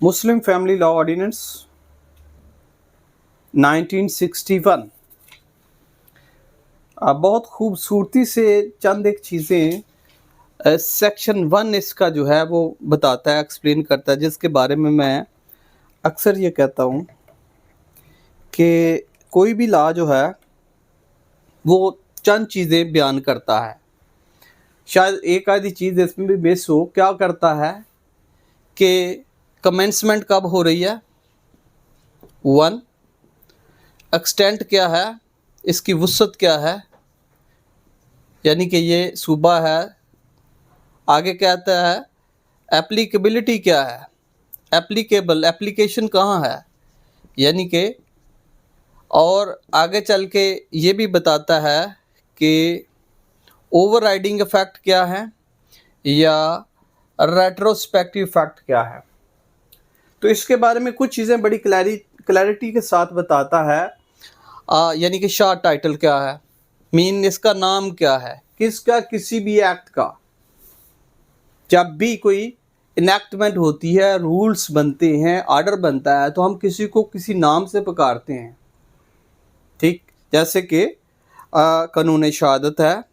मुस्लिम family law ordinance 1961। बहुत खूबसूरती से चंद एक चीज़ें सेक्शन 1 इसका जो है वो बताता है, एक्सप्लेन करता है, जिसके बारे में मैं अक्सर ये कहता हूँ कि कोई भी लॉ जो है वो चंद चीज़ें बयान करता है। शायद एक आधी चीज़ इसमें भी मिस हो। क्या करता है कि कमेंसमेंट कब हो रही है, 1, एक्सटेंट क्या है, इसकी वुसअत क्या है, यानी कि ये सूबा है। आगे कहता है एप्लीकेबिलिटी क्या है, एप्लीकेबल एप्लीकेशन कहाँ है, यानी कि, और आगे चल के ये भी बताता है कि ओवरराइडिंग इफेक्ट क्या है या रेट्रोस्पेक्टिव इफेक्ट क्या है। तो इसके बारे में कुछ चीज़ें बड़ी क्लैरिटी के साथ बताता है। यानी कि शार्ट टाइटल क्या है, मीन इसका नाम क्या है, किसका, किसी भी एक्ट का। जब भी कोई इनेक्टमेंट होती है, रूल्स बनते हैं, ऑर्डर बनता है, तो हम किसी को किसी नाम से पुकारते हैं। ठीक, जैसे कि कानून शहादत है,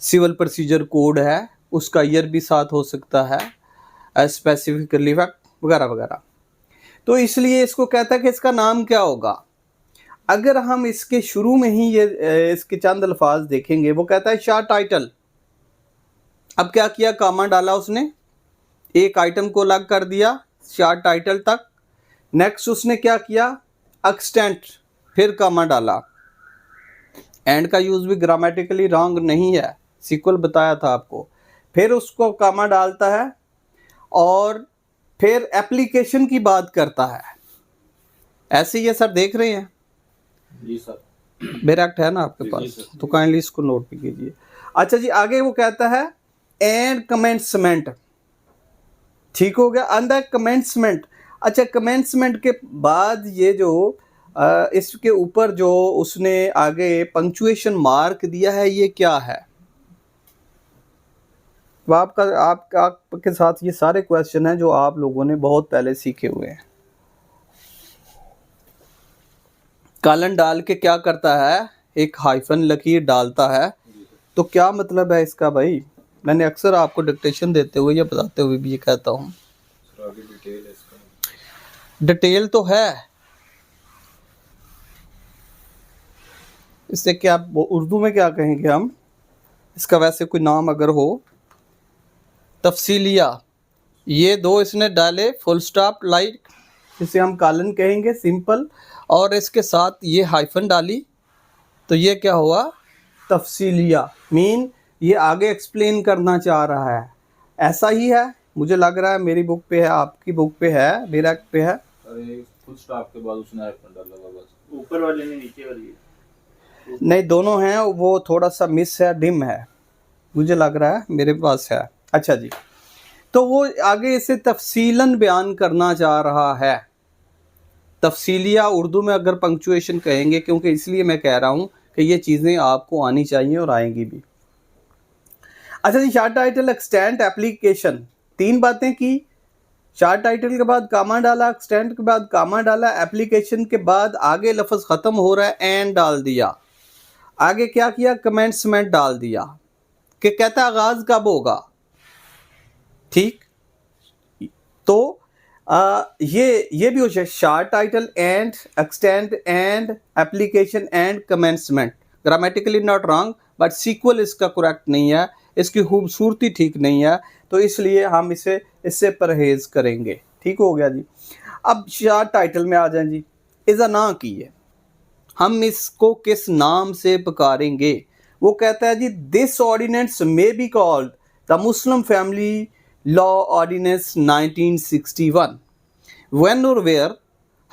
सिविल प्रोसीजर कोड है, उसका ईयर भी साथ हो सकता है, स्पेसिफिक रिलीफ एक्ट वगैरह वगैरह। तो इसलिए इसको कहता है कि इसका नाम क्या होगा। अगर हम इसके शुरू में ही ये इसके चंद अल्फाज देखेंगे, वो कहता है शार्ट टाइटल। अब क्या किया, कामा डाला उसने, एक आइटम को अलग कर दिया शार्ट टाइटल तक। नेक्स्ट उसने क्या किया, एक्सटेंट, फिर कामा डाला। एंड का यूज़ भी ग्रामेटिकली रॉन्ग नहीं है, सीक्वल बताया था आपको। फिर उसको कामा डालता है और फिर एप्लीकेशन की बात करता है। ऐसे ये सर देख रहे हैं जी सर, मेरा एक्ट है ना आपके पास, तो काइंडली इसको नोट भी कीजिए। अच्छा जी, आगे वो कहता है एंड कमेंसमेंट। ठीक हो गया, अंडर कमेंसमेंट। अच्छा, कमेंसमेंट के बाद ये जो इसके ऊपर जो उसने आगे पंक्चुएशन मार्क दिया है, ये क्या है। तो आपके साथ ये सारे क्वेश्चन हैं जो आप लोगों ने बहुत पहले सीखे हुए हैं। कॉलन डाल के क्या करता है, एक हाइफन लकीर डालता है। तो क्या मतलब है इसका भाई, मैंने अक्सर आपको डिक्टेशन देते हुए या बताते हुए भी ये कहता हूँ। डिटेल तो है, इससे क्या उर्दू में क्या कहेंगे हम, इसका वैसे कोई नाम अगर हो, तफसीलिया। ये दो इसने डाले, फुल स्टॉप लाइक, इसे हम कॉलन कहेंगे, सिंपल, और इसके साथ ये हाइफन डाली, तो ये क्या हुआ, तफसीलिया। मीन ये आगे एक्सप्लेन करना चाह रहा है। ऐसा ही है, मुझे लग रहा है मेरी बुक पे है, आपकी बुक पे है, मेरा पे है। अरे फुल स्टॉप के बाद उसने हाइफन डाला हुआ, बस ऊपर वाले ने नीचे वाली नहीं, दोनों हैं, वो थोड़ा सा मिस है, डिम है, मुझे लग रहा है मेरे पास है। अच्छा जी, तो वो आगे इसे तफसीलन बयान करना चाह रहा है। तफसीलिया उर्दू में अगर पंक्चुएशन कहेंगे, क्योंकि इसलिए मैं कह रहा हूँ कि ये चीज़ें आपको आनी चाहिए और आएंगी भी। अच्छा जी, शार्ट टाइटल, एक्सटेंट, एप्लीकेशन, तीन बातें की। शार्ट टाइटल के बाद कामा डाला, एक्सटेंट के बाद कामा डाला, एप्लीकेशन के बाद आगे लफ्ज़ ख़त्म हो रहा है, एंड डाल दिया। आगे क्या किया, कमेंसमेंट डाल दिया, कि कहता आगाज़ कब होगा। ठीक, तो ये भी हो जाए, short title and extend and application and commencement. Grammatically not wrong, but sequel इसका करेक्ट नहीं है, इसकी खूबसूरती ठीक नहीं है, तो इसलिए हम इससे परहेज करेंगे। ठीक हो गया जी। अब शार्ट टाइटल में आ जाए जी, इज़ा ना की है, हम इसको किस नाम से पुकारेंगे। वो कहता है जी, this ordinance may be called the Muslim family law ordinance 1961। When और वेयर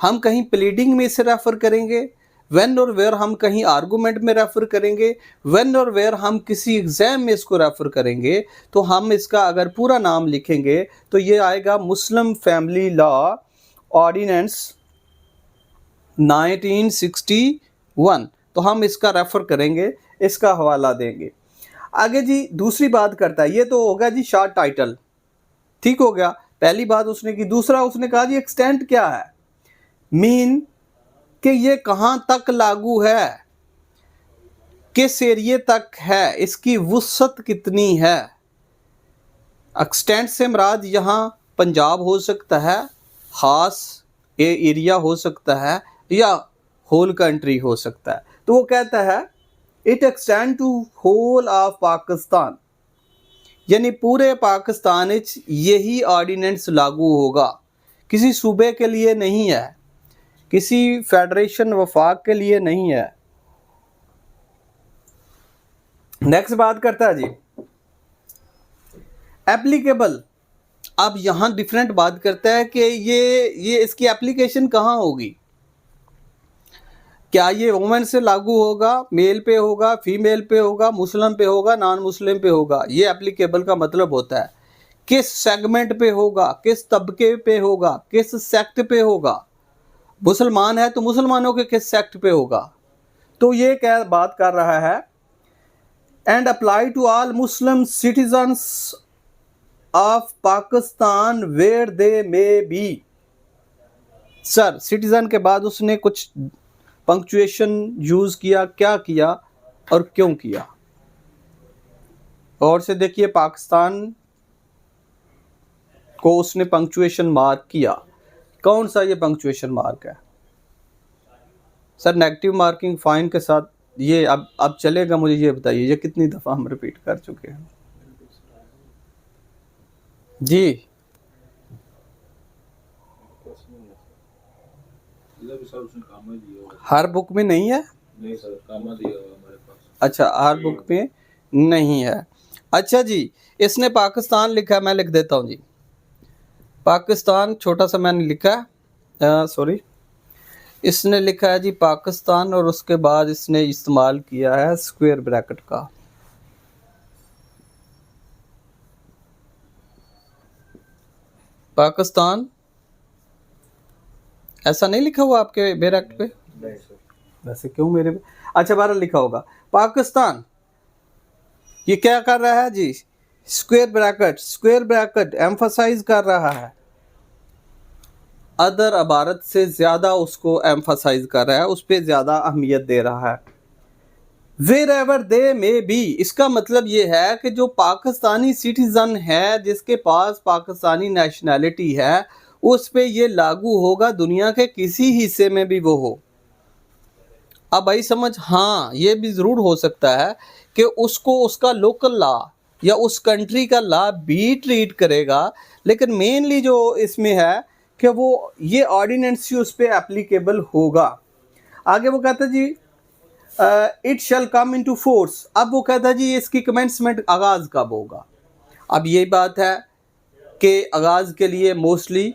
हम कहीं प्लीडिंग में इसे रेफर करेंगे, व्हेन और वेयर हम कहीं आर्गूमेंट में रेफर करेंगे, व्हेन और वेयर हम किसी एग्जाम में इसको रेफर करेंगे, तो हम इसका अगर पूरा नाम लिखेंगे तो ये आएगा मुस्लिम फैमिली लॉ ऑर्डिनेंस 1961। तो हम इसका रेफर करेंगे, इसका हवाला देंगे। आगे जी दूसरी बात करता है, ये तो होगा जी शार्ट टाइटल, ठीक हो गया। पहली बात उसने की। दूसरा उसने कहा जी एक्सटेंट क्या है, मीन कि ये कहाँ तक लागू है, किस एरिए तक है, इसकी वुसअत कितनी है। एक्सटेंट से मुराद यहाँ पंजाब हो सकता है, खास एरिया हो सकता है, या होल कंट्री हो सकता है। तो वो कहता है it extend to whole of Pakistan, यानी पूरे पाकिस्तान विच यही ऑर्डिनेंस लागू होगा, किसी सूबे के लिए नहीं है, किसी फेडरेशन वफाक के लिए नहीं है। नेक्स्ट बात करता है जी एप्लीकेबल। अब यहां डिफरेंट बात करता है कि ये इसकी एप्लीकेशन कहां होगी, क्या ये वुमेन से लागू होगा, मेल पे होगा, फीमेल पे होगा, मुस्लिम पे होगा, नॉन मुस्लिम पे होगा। ये एप्लीकेबल का मतलब होता है किस सेगमेंट पे होगा, किस तबके पे होगा, किस सेक्ट पे होगा। मुसलमान है तो मुसलमानों के किस सेक्ट पे होगा। तो ये क्या बात कर रहा है, and apply to all Muslim citizens of Pakistan where they may be. Sir citizen के बाद उसने कुछ पंक्चुएशन यूज किया, क्या किया और क्यों किया। और से देखिए पाकिस्तान को उसने पंक्चुएशन मार्क किया। कौन सा ये पंक्चुएशन मार्क है सर, नेगेटिव मार्किंग फाइन के साथ। ये अब चलेगा, मुझे ये बताइए ये कितनी दफ़ा हम रिपीट कर चुके हैं जी। हर बुक में नहीं है? नहीं सर, कामा दिया हुआ हमारे पास। अच्छा, हर बुक में नहीं है। अच्छा जी, इसने पाकिस्तान लिखा है, मैं लिख देता हूँ जी पाकिस्तान, छोटा सा मैंने लिखा है, सॉरी, इसने लिखा है जी पाकिस्तान, और उसके बाद इसने इस्तेमाल किया है स्क्वायर ब्रैकेट का। पाकिस्तान ऐसा नहीं लिखा हुआ आपके बैरक्ट पे? नहीं सर। वैसे क्यों मेरे पे? अच्छा, बारह लिखा होगा पाकिस्तान। ये क्या कर रहा है जी, square bracket, square bracket emphasise कर रहा है, अदर इबारत से ज़्यादा उसको एम्फसाइज कर रहा है, उस पर ज़्यादा अहमियत दे रहा है। वेरेवर दे मे बी, इसका मतलब ये है कि जो पाकिस्तानी सिटीज़न है, जिसके पास पाकिस्तानी नेशनैलिटी है, उस पे ये लागू होगा, दुनिया के किसी हिस्से में भी वो हो। अब भाई समझ, हाँ ये भी ज़रूर हो सकता है कि उसको उसका लोकल लॉ या उस कंट्री का लॉ भी ट्रीट करेगा, लेकिन मेनली जो इसमें है कि वो ये ऑर्डिनेंस ही उस पर एप्लीकेबल होगा। आगे वो कहता है जी it shall come into force. अब वो कहता है जी इसकी कमेंसमेंट आगाज़ कब होगा। अब ये बात है कि आगाज़ के लिए मोस्टली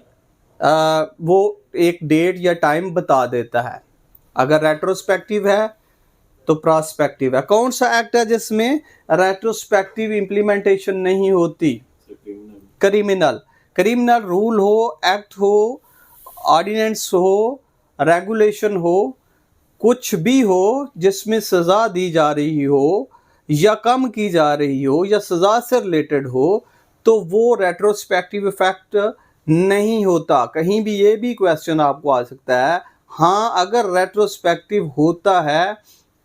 वो एक डेट या टाइम बता देता है। अगर रेट्रोस्पेक्टिव है तो प्रॉस्पेक्टिव है। कौन सा एक्ट है जिसमें रेट्रोस्पेक्टिव इम्प्लीमेंटेशन नहीं होती? क्रिमिनल। क्रिमिनल रूल हो, एक्ट हो, ऑर्डिनेंस हो, रेगुलेशन हो, कुछ भी हो जिसमें सज़ा दी जा रही हो या कम की जा रही हो या सज़ा से रिलेटेड हो, तो वो रेट्रोस्पेक्टिव इफेक्ट नहीं होता। कहीं भी ये भी क्वेश्चन आपको आ सकता है, हाँ अगर रेट्रोस्पेक्टिव होता है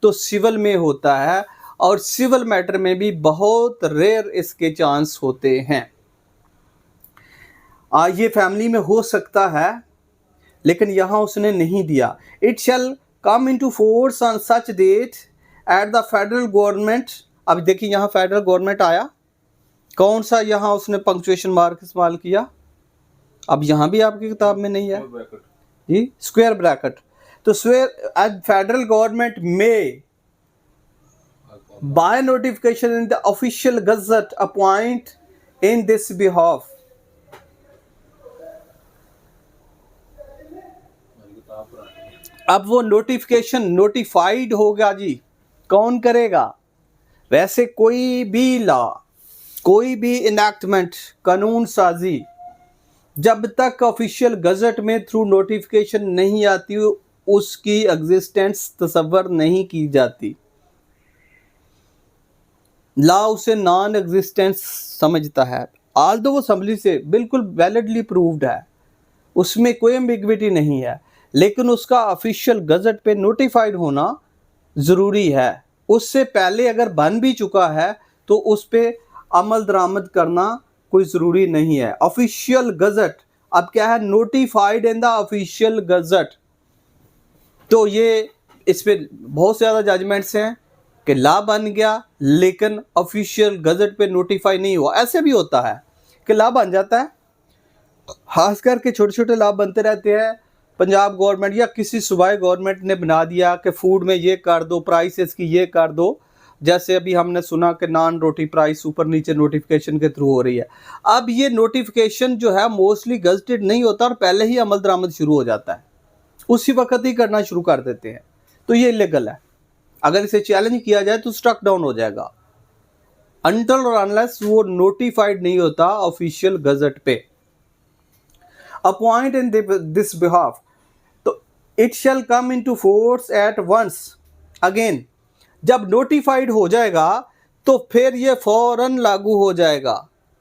तो सिविल में होता है, और सिविल मैटर में भी बहुत रेयर इसके चांस होते हैं। ये फैमिली में हो सकता है, लेकिन यहाँ उसने नहीं दिया। It shall come into force on such date at the federal government. अब देखिए यहाँ फेडरल गवर्नमेंट आया, कौन सा यहाँ उसने पंक्चुएशन मार्क इस्तेमाल किया? अब यहाँ भी आपकी किताब में नहीं है जी, स्क्वायर ब्रैकेट। तो स्क्वायर एट फेडरल गवर्नमेंट में by notification in the official gazette appoint in this behalf. अब वो नोटिफिकेशन नोटिफाइड होगा जी, कौन करेगा? वैसे कोई भी लॉ, कोई भी इनैक्टमेंट, कानून साजी, जब तक ऑफिशियल गजट में थ्रू नोटिफिकेशन नहीं आती उसकी एग्जिस्टेंस तसव्वुर नहीं की जाती। लॉ उसे नॉन एग्जिस्टेंस समझता है। आल्दो वो असम्बली से बिल्कुल वैलिडली प्रूव्ड है, उसमें कोई एम्बिग्विटी नहीं है, लेकिन उसका ऑफिशियल गजट पे नोटिफाइड होना ज़रूरी है। उससे पहले अगर बन भी चुका है तो उस पे अमल दरामद करना कोई ज़रूरी नहीं है। ऑफिशियल गजट अब क्या है, notified in the official gazette. तो ये इस पे बहुत से ज़्यादा जजमेंट्स हैं कि ला बन गया लेकिन ऑफिशियल गजट पे नोटिफाई नहीं हुआ। ऐसे भी होता है कि ला बन जाता है, खास करके छोटे छोटे लाभ बनते रहते हैं। पंजाब गवर्नमेंट या किसी सूबाई गवर्नमेंट ने बना दिया कि फूड में ये कर दो, प्राइसेस की ये कर दो। जैसे अभी हमने सुना कि नान रोटी प्राइस ऊपर नीचे नोटिफिकेशन के थ्रू हो रही है। अब ये नोटिफिकेशन जो है मोस्टली गजटेड नहीं होता और पहले ही अमल दरामद शुरू हो जाता है, उसी वक्त ही करना शुरू कर देते हैं। तो ये इलीगल है, अगर इसे चैलेंज किया जाए तो स्ट्रक डाउन हो जाएगा अनटिल और अनलेस वो नोटिफाइड नहीं होता ऑफिशियल गजट पे। अपॉइंट इन दिस बिहाफ, तो it shall come into force at once. Again जब नोटिफाइड हो जाएगा तो फिर ये फौरन लागू हो जाएगा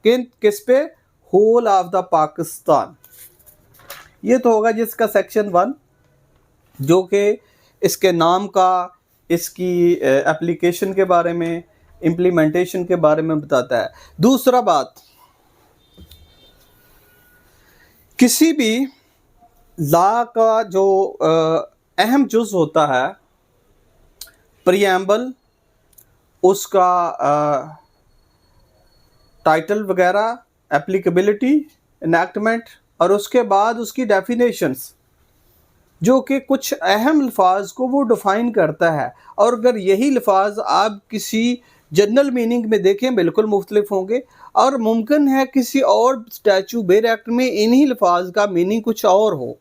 किस पे, होल ऑफ द पाकिस्तान। ये तो होगा जिसका सेक्शन 1 जो कि इसके नाम का, इसकी एप्लीकेशन के बारे में, इम्प्लीमेंटेशन के बारे में बताता है। दूसरा बात, किसी भी लॉ का जो अहम जुज़ होता है, प्रीएम्बल, उसका टाइटल वगैरह, एप्लीकेबिलिटी, इनैक्टमेंट और उसके बाद उसकी डेफिनेशंस, जो कि कुछ अहम अल्फाज को वो डिफ़ाइन करता है। और अगर यही अल्फाज आप किसी जनरल मीनिंग में देखें बिल्कुल मुख्तलिफ होंगे, और मुमकिन है किसी और स्टैचू बेर एक्ट में इन्हीं अल्फाज का मीनिंग कुछ और हो,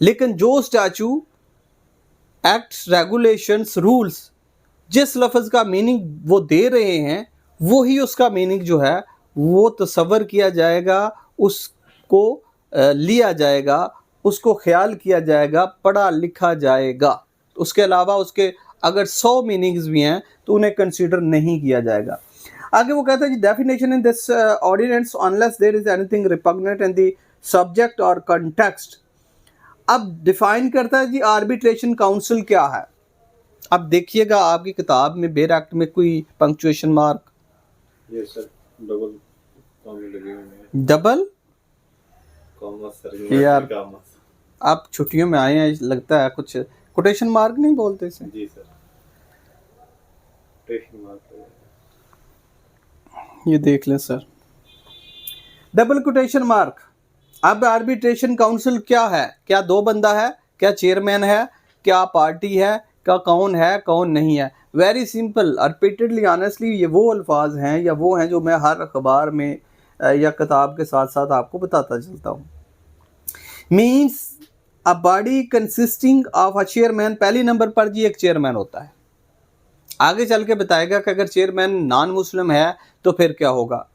लेकिन जो स्टैचू एक्ट्स, रेगुलेशंस, रूल्स जिस लफ्ज़ का मीनिंग वो दे रहे हैं वो ही उसका मीनिंग जो है वो तसव्वुर किया जाएगा, उसको लिया जाएगा, उसको ख्याल किया जाएगा, पढ़ा लिखा जाएगा। उसके अलावा उसके अगर 100 मीनिंग्स भी हैं तो उन्हें कंसीडर नहीं किया जाएगा। आगे वो कहता है जी, definition in this ordinance unless there is anything repugnant in the subject और कंटेक्स्ट। अब डिफाइन करता है जी आर्बिट्रेशन काउंसिल क्या है। अब देखिएगा आपकी किताब में बेर एक्ट में कोई पंक्चुएशन मार्क, ये सर डबल कॉमा लगे हुए हैं, डबल कॉमा सर यार, कॉमा। आप छुट्टियों में आए हैं, लगता है कुछ कोटेशन मार्क नहीं बोलते इसे। जी सर, कोटेशन मार्क ये देख लें सर, डबल कोटेशन मार्क। अब आर्बिट्रेशन काउंसिल क्या है, क्या 2 बंदा है, क्या चेयरमैन है, क्या पार्टी है, क्या कौन है कौन नहीं है। वेरी सिंपल, रिपीटेडली, ऑनेस्टली ये वो अल्फाज हैं या वो हैं जो मैं हर अखबार में या किताब के साथ साथ आपको बताता चलता हूँ। Means a body consisting of a chairman, पहली नंबर पर जी एक चेयरमैन होता है। आगे चल के बताएगा कि अगर चेयरमैन नॉन मुस्लिम है तो फिर क्या होगा।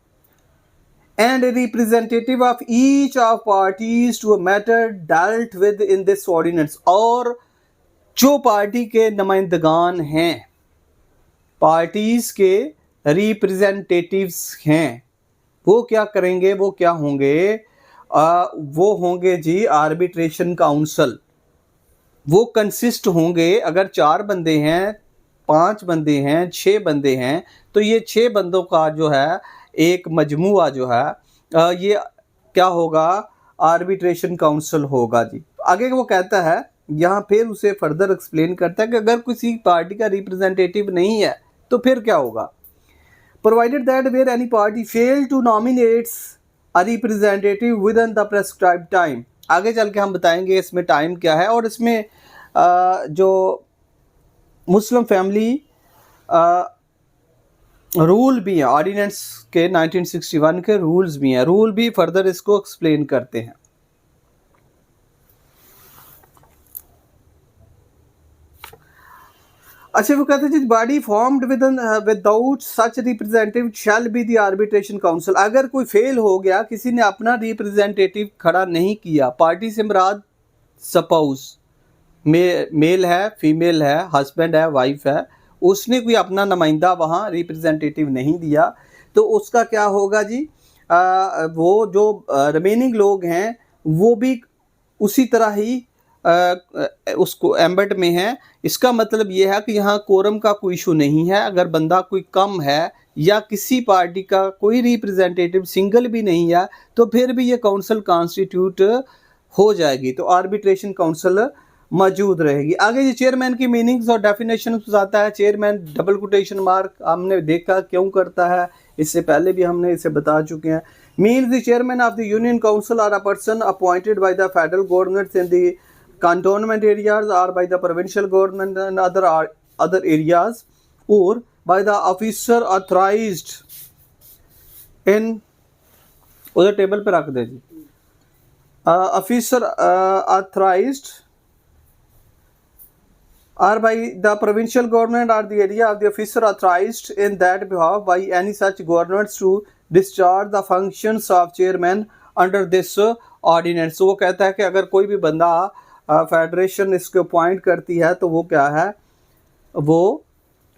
And representative of each of parties to a matter dealt with in this ordinance, और जो पार्टी के नुमाइंदगान हैं, पार्टीज के रिप्रेजेंटेटिव्स हैं, वो क्या करेंगे, वो क्या होंगे, वो होंगे जी आर्बिट्रेशन काउंसिल। वो कंसिस्ट होंगे, अगर 4 बंदे हैं, 5 बंदे हैं, 6 बंदे हैं, तो ये 6 बंदों का जो है एक मजमुआ जो है ये क्या होगा, आर्बिट्रेशन काउंसिल होगा जी। आगे वो कहता है, यहाँ फिर उसे फर्दर एक्सप्लेन करता है कि अगर किसी पार्टी का रिप्रेजेंटेटिव नहीं है तो फिर क्या होगा। Provided that where any party fail to nominates a representative within the prescribed time. आगे चल के हम बताएंगे इसमें टाइम क्या है, और इसमें जो मुस्लिम फैमिली रूल भी हैं, ऑर्डिनेंस के 1961 के रूल्स भी हैं, रूल भी फर्दर इसको एक्सप्लेन करते हैं। अच्छा, वो कहते हैं body formed without such representative shall be the arbitration council. अगर कोई फेल हो गया, किसी ने अपना रिप्रेजेंटेटिव खड़ा नहीं किया, पार्टी से मुराद सपोज मेल है, फीमेल है, हस्बैंड है, वाइफ है, उसने कोई अपना नुमाइंदा वहाँ रिप्रेजेंटेटिव नहीं दिया, तो उसका क्या होगा जी, वो जो रिमेनिंग लोग हैं वो भी उसी तरह ही उसको एम्बेड में है। इसका मतलब ये है कि यहाँ कोरम का कोई इशू नहीं है। अगर बंदा कोई कम है या किसी पार्टी का कोई रिप्रेजेंटेटिव सिंगल भी नहीं है तो फिर भी ये काउंसिल कॉन्स्टिट्यूट हो जाएगी, तो आर्बिट्रेशन काउंसिल मौजूद रहेगी। आगे ये चेयरमैन की मीनिंग्स और डेफिनेशन आता है। चेयरमैन डबल कोटेशन मार्क हमने देखा क्यों करता है, इससे पहले भी हमने इसे बता चुके हैं। Means the chairman of the union council are a person appointed by the federal government in the cantonment areas or by the provincial government and other areas or by the officer authorized in उधर table पे रख दे जी। Officer authorized or by the provincial government or the area of the officer authorized in that behalf by any such governments to discharge the functions of chairman under this ordinance। वो कहता है कि अगर कोई भी बंदा फेडरेशन इसको appoint करती है तो वो क्या है, वो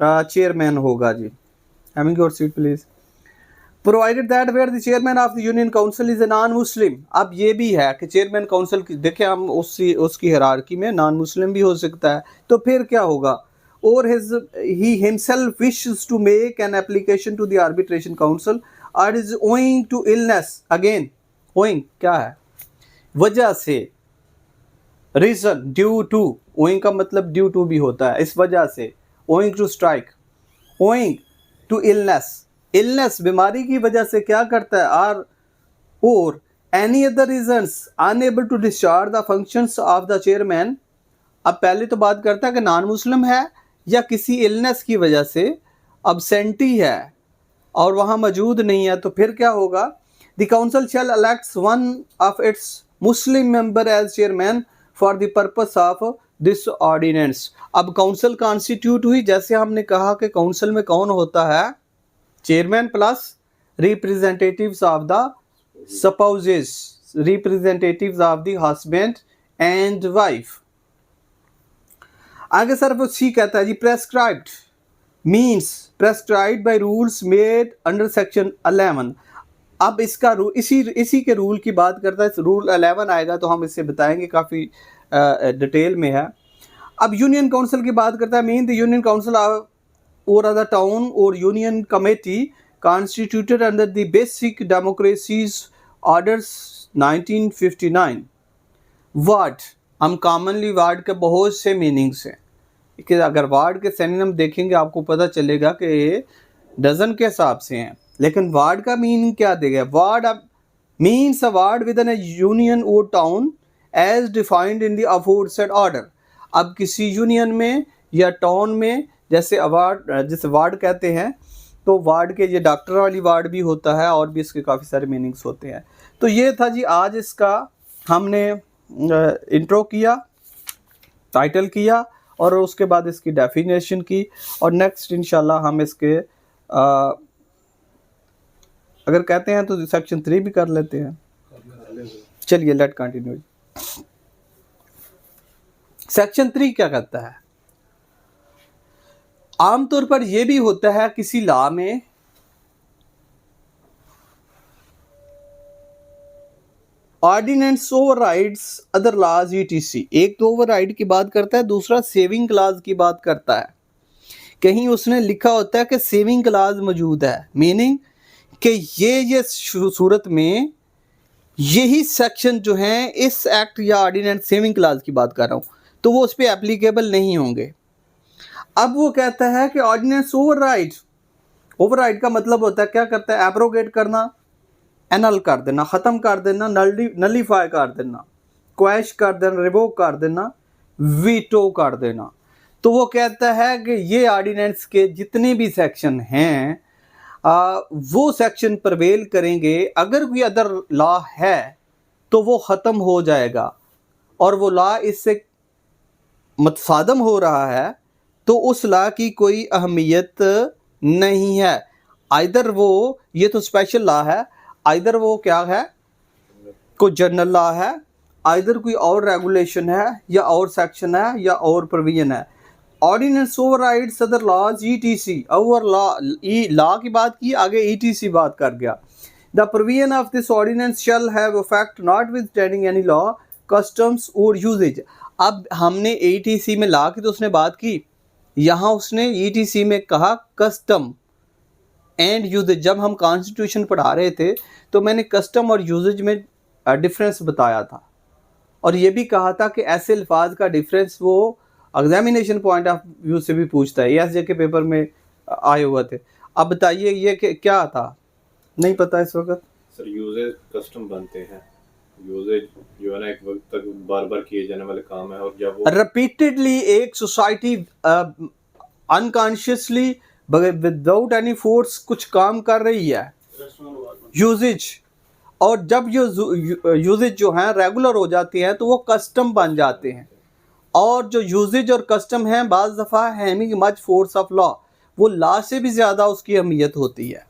चेयरमैन होगा जी। Having your seat please. Provided that where the chairman of the union council is a non Muslim. अब ये भी है कि चेयरमैन काउंसिल की देखें हम उसकी हिरार्की में नॉन मुस्लिम भी हो सकता है, तो फिर क्या होगा, और he himself wishes to make an application to the arbitration council और is owing to illness. Again owing क्या है, वजह से, रीजन, ड्यू टू, ओइंग का मतलब ड्यू टू भी होता है, इस वजह से, owing to strike, owing to illness, illness बीमारी की वजह से क्या करता है, आर और any other reasons unable to discharge the functions of the chairman. अब पहले तो बात करता है कि नॉन मुस्लिम है या किसी इलनेस की वजह से अब्सेंटी है और वहाँ मौजूद नहीं है, तो फिर क्या होगा, the council shall elects one of its Muslim member as chairman for the purpose of this ordinance. अब काउंसिल कॉन्स्टिट्यूट हुई, जैसे हमने कहा कि काउंसिल में कौन होता है, chairman plus representatives of the spouses, representatives of the husband and wife. आगे सर वो सी कहता है जी, prescribed means prescribed by rules made under section 11। अब इसका इसी के रूल की बात करता है। रूल 11 आएगा तो हम इसे बताएंगे, काफ़ी डिटेल में है। अब यूनियन काउंसिल की बात करता है। मीन द यूनियन काउंसिल और अदर टाउन और union committee constituted under the basic democracies orders 1959। Ward, हम कॉमनली वार्ड के बहुत से मीनिंग्स हैं कि अगर वार्ड के सिनोनिम देखेंगे आपको पता चलेगा कि डजन के हिसाब से हैं, लेकिन वार्ड का मीनिंग क्या देगा, ward means a ward within a union और town as defined in the aforesaid order. अब किसी यूनियन में या टाउन में जैसे अवार्ड, जिसे वार्ड कहते हैं, तो वार्ड के ये डॉक्टर वाली वार्ड भी होता है और भी इसके काफ़ी सारे मीनिंग्स होते हैं। तो ये था जी आज इसका हमने इंट्रो किया, टाइटल किया और उसके बाद इसकी डेफिनेशन की, और नेक्स्ट इंशाल्लाह हम इसके अगर कहते हैं तो सेक्शन 3 भी कर लेते हैं। चलिए लेट कंटिन्यू। सेक्शन 3 क्या कहता है, आमतौर पर यह भी होता है किसी लॉ में ordinance overrides other laws etc. एक तो ओवरराइड की बात करता है, दूसरा सेविंग क्लाज की बात करता है। कहीं उसने लिखा होता है कि सेविंग क्लाज मौजूद है, मीनिंग कि ये सूरत में यही सेक्शन जो हैं इस एक्ट या ऑर्डिनेंस सेविंग क्लाज की बात कर रहा हूँ, तो वो उस पर एप्लीकेबल नहीं होंगे। अब वो कहता है कि ऑर्डिनेंस ओवरराइड, ओवरराइड का मतलब होता है क्या करता है, एब्रोगेट करना, एनल कर देना, ख़त्म कर देना, नलीफाई कर देना, क्वैश कर देना, रिवोक कर देना, वीटो कर देना। तो वो कहता है कि ये ऑर्डिनेंस के जितने भी सेक्शन हैं वो सेक्शन प्रवेल करेंगे, अगर कोई अदर लॉ है तो वो ख़त्म हो जाएगा, और वो लॉ इससे मुतसादम हो रहा है तो उस लॉ की कोई अहमियत नहीं है। आइदर वो, ये तो स्पेशल लॉ है, आइदर वो क्या है, कोई जनरल लॉ है, आइदर कोई और रेगुलेशन है या और सेक्शन है या और प्रोविजन है। Ordinance overrides other laws ETC, over law की बात की, आगे ईटीसी बात कर गया। The provision of this ordinance shall have effect notwithstanding any law customs और यूजेज। अब हमने ETC में ला की तो उसने बात की, यहाँ उसने ETC में कहा कस्टम एंड यूजेज। जब हम कॉन्स्टिट्यूशन पढ़ा रहे थे तो मैंने कस्टम और यूजेज में डिफरेंस बताया था और ये भी कहा था कि ऐसे अल्फाज का डिफरेंस वो एग्जामिनेशन पॉइंट ऑफ व्यू से भी पूछता है, ESJ के पेपर में आए हुए थे। अब बताइए ये क्या था, नहीं पता इस वक्त सर। यूजेज कस्टम बनते हैं, यूजेज जो है ना एक वक्त तक बार बार किए जाने वाले काम है, और जब वो रिपीटेडली एक society unconsciously without any force कुछ काम कर रही है, यूजेज, और जब यूजेज जो हैं रेगुलर हो जाती हैं तो वो कस्टम बन जाते हैं। और जो यूजेज और कस्टम हैं बाज़ दफ़ा having much force of law, वो लॉ से भी ज़्यादा उसकी अहमियत होती है।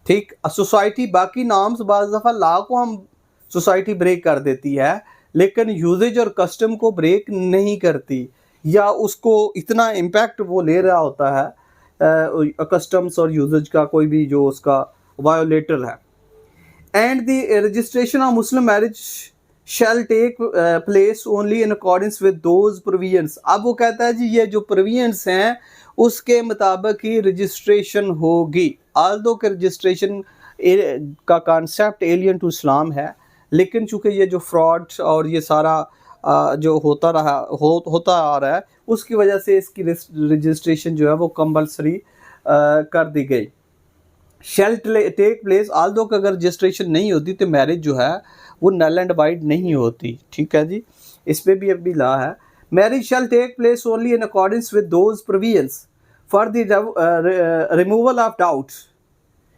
ठीक, सोसाइटी बाकी नॉर्म्स बाज़ दफ़ा लॉ को हम सोसाइटी ब्रेक कर देती है, लेकिन यूजेज और कस्टम को ब्रेक नहीं करती, या उसको इतना इम्पैक्ट वो ले रहा होता है कस्टम्स और यूजेज का, कोई भी जो उसका वायोलेटर है। And the registration of Muslim marriage shall take place only in accordance with those provisions. अब वो कहता है जी ये जो प्रोविजंस हैं उसके मुताबिक ही रजिस्ट्रेशन होगी। आल्दो के रजिस्ट्रेशन का कॉन्सेप्ट एलियन टू इस्लाम है, लेकिन चूँकि ये जो फ्रॉड और ये सारा जो होता आ रहा है उसकी वजह से इसकी रजिस्ट्रेशन जो है वो कंपल्सरी कर दी गई। शैल टेक प्लेस, आल्दो का अगर रजिस्ट्रेशन नहीं होती तो मैरिज जो है वो नल एंड वाइड नहीं होती। ठीक है जी, इस पर भी अभी लॉ है। Marriage shall take place only in accordance with those provisions for the removal of doubt.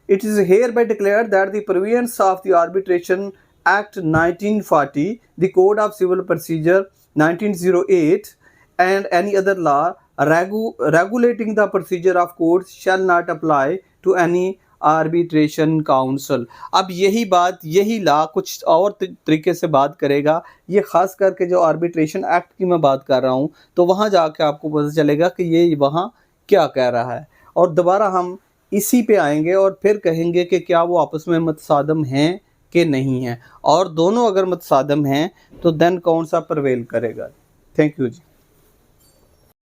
It is hereby declared that the provisions of the Arbitration Act 1940, the Code of Civil Procedure 1908, and any other law regulating the procedure of courts shall not apply to any arbitration council। अब यही बात, यही law कुछ और तरीके से बात करेगा। ये ख़ास करके जो आर्बिट्रेशन एक्ट की मैं बात कर रहा हूँ तो वहाँ जाके आपको पता चलेगा कि ये वहाँ क्या कह रहा है, और दोबारा हम इसी पे आएंगे और फिर कहेंगे कि क्या वो आपस में मतसादम हैं कि नहीं हैं, और दोनों अगर मतसादम हैं तो देन कौन सा प्रवेल करेगा। Thank you ji.